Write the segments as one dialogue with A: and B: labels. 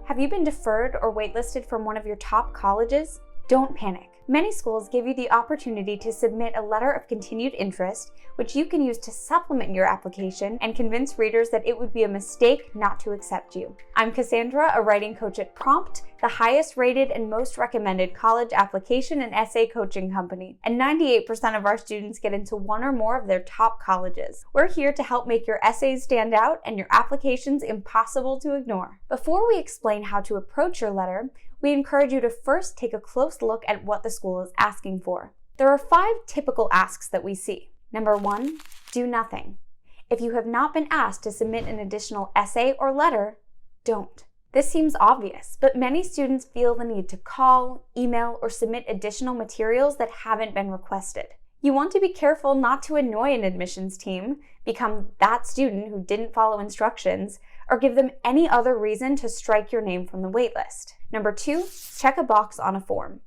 A: Have you been deferred or waitlisted from one of your top colleges? Don't panic. Many schools give you the opportunity to submit a letter of continued interest, which you can use to supplement your application and convince readers that it would be a mistake not to accept you. I'm Cassandra, a writing coach at Prompt, the highest rated and most recommended college application and essay coaching company, and 98% of our students get into one or more of their top colleges. We're here to help make your essays stand out and your applications impossible to ignore. Before we explain how to approach your letter, we encourage you to first take a close look at what the school is asking for. There are 5 typical asks that we see. Number 1, do nothing. If you have not been asked to submit an additional essay or letter, don't. This seems obvious, but many students feel the need to call, email, or submit additional materials that haven't been requested. You want to be careful not to annoy an admissions team, become that student who didn't follow instructions, or give them any other reason to strike your name from the waitlist. Number 2, check a box on a form.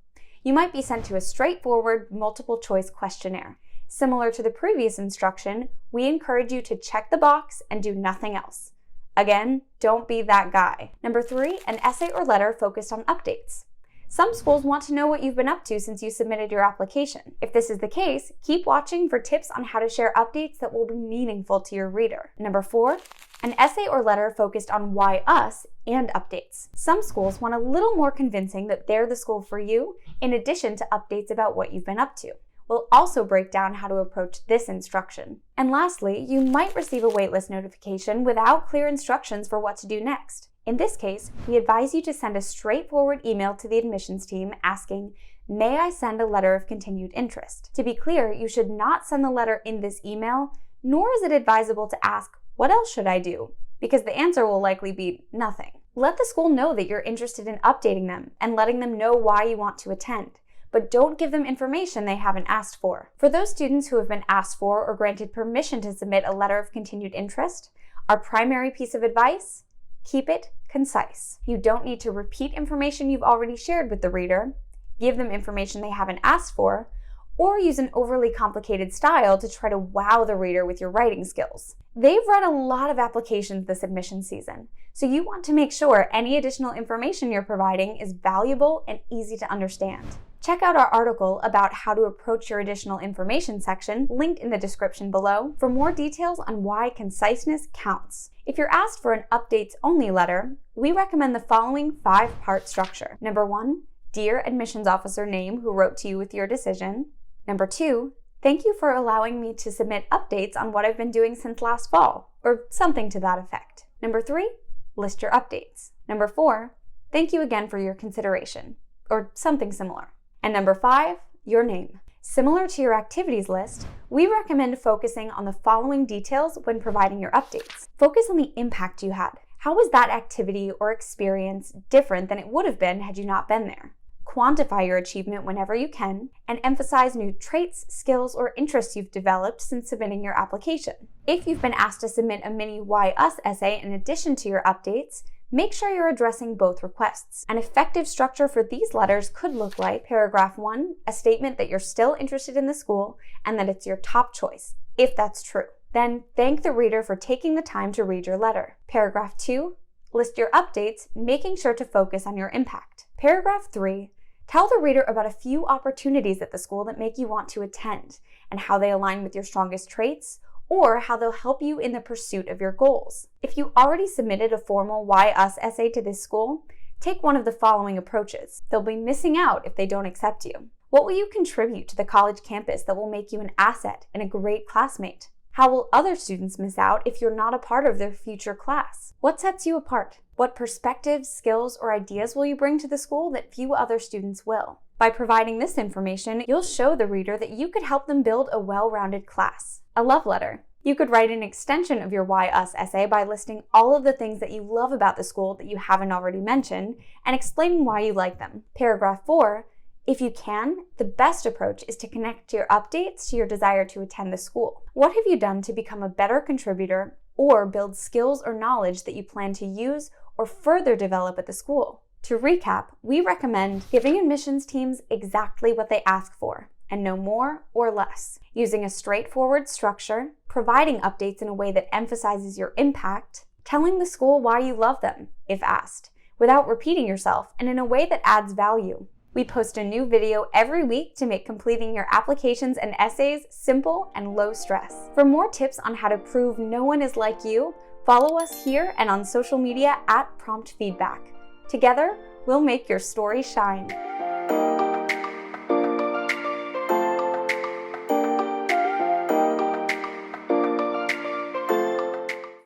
A: You might be sent to a straightforward multiple choice questionnaire. Similar to the previous instruction, we encourage you to check the box and do nothing else. Again, don't be that guy. Number 3, an essay or letter focused on updates. Some schools want to know what you've been up to since you submitted your application. If this is the case, keep watching for tips on how to share updates that will be meaningful to your reader. Number 4, an essay or letter focused on why us and updates. Some schools want a little more convincing that they're the school for you, in addition to updates about what you've been up to. We'll also break down how to approach this instruction. And lastly, you might receive a waitlist notification without clear instructions for what to do next. In this case, we advise you to send a straightforward email to the admissions team asking, "May I send a letter of continued interest?" To be clear, you should not send the letter in this email, nor is it advisable to ask, "What else should I do?" because the answer will likely be nothing. Let the school know that you're interested in updating them and letting them know why you want to attend, but don't give them information they haven't asked for. For those students who have been asked for or granted permission to submit a letter of continued interest, our primary piece of advice: keep it concise. You don't need to repeat information you've already shared with the reader, give them information they haven't asked for, or use an overly complicated style to try to wow the reader with your writing skills. They've read a lot of applications this admission season, so you want to make sure any additional information you're providing is valuable and easy to understand. Check out our article about how to approach your additional information section, linked in the description below, for more details on why conciseness counts. If you're asked for an updates-only letter, we recommend the following 5-part structure. Number 1, dear admissions officer name who wrote to you with your decision. Number 2, thank you for allowing me to submit updates on what I've been doing since last fall, or something to that effect. Number 3, list your updates. Number 4, thank you again for your consideration, or something similar. And number 5, your name. Similar to your activities list, we recommend focusing on the following details when providing your updates. Focus on the impact you had. How was that activity or experience different than it would have been had you not been there? Quantify your achievement whenever you can, and emphasize new traits, skills, or interests you've developed since submitting your application. If you've been asked to submit a mini Why Us essay in addition to your updates, make sure you're addressing both requests. An effective structure for these letters could look like paragraph 1, a statement that you're still interested in the school and that it's your top choice, if that's true. Then thank the reader for taking the time to read your letter. Paragraph 2, list your updates, making sure to focus on your impact. Paragraph 3, tell the reader about a few opportunities at the school that make you want to attend and how they align with your strongest traits, or how they'll help you in the pursuit of your goals. If you already submitted a formal Why Us essay to this school, take one of the following approaches. They'll be missing out if they don't accept you. What will you contribute to the college campus that will make you an asset and a great classmate? How will other students miss out if you're not a part of their future class? What sets you apart? What perspectives, skills, or ideas will you bring to the school that few other students will? By providing this information, you'll show the reader that you could help them build a well-rounded class. A love letter. You could write an extension of your Why Us essay by listing all of the things that you love about the school that you haven't already mentioned and explaining why you like them. Paragraph 4, if you can, the best approach is to connect your updates to your desire to attend the school. What have you done to become a better contributor or build skills or knowledge that you plan to use or further develop at the school? To recap, we recommend giving admissions teams exactly what they ask for, and no more or less, using a straightforward structure, providing updates in a way that emphasizes your impact, telling the school why you love them, if asked, without repeating yourself and in a way that adds value. We post a new video every week to make completing your applications and essays simple and low stress. For more tips on how to prove no one is like you, follow us here and on social media at Prompt Feedback. Together, we'll make your story shine.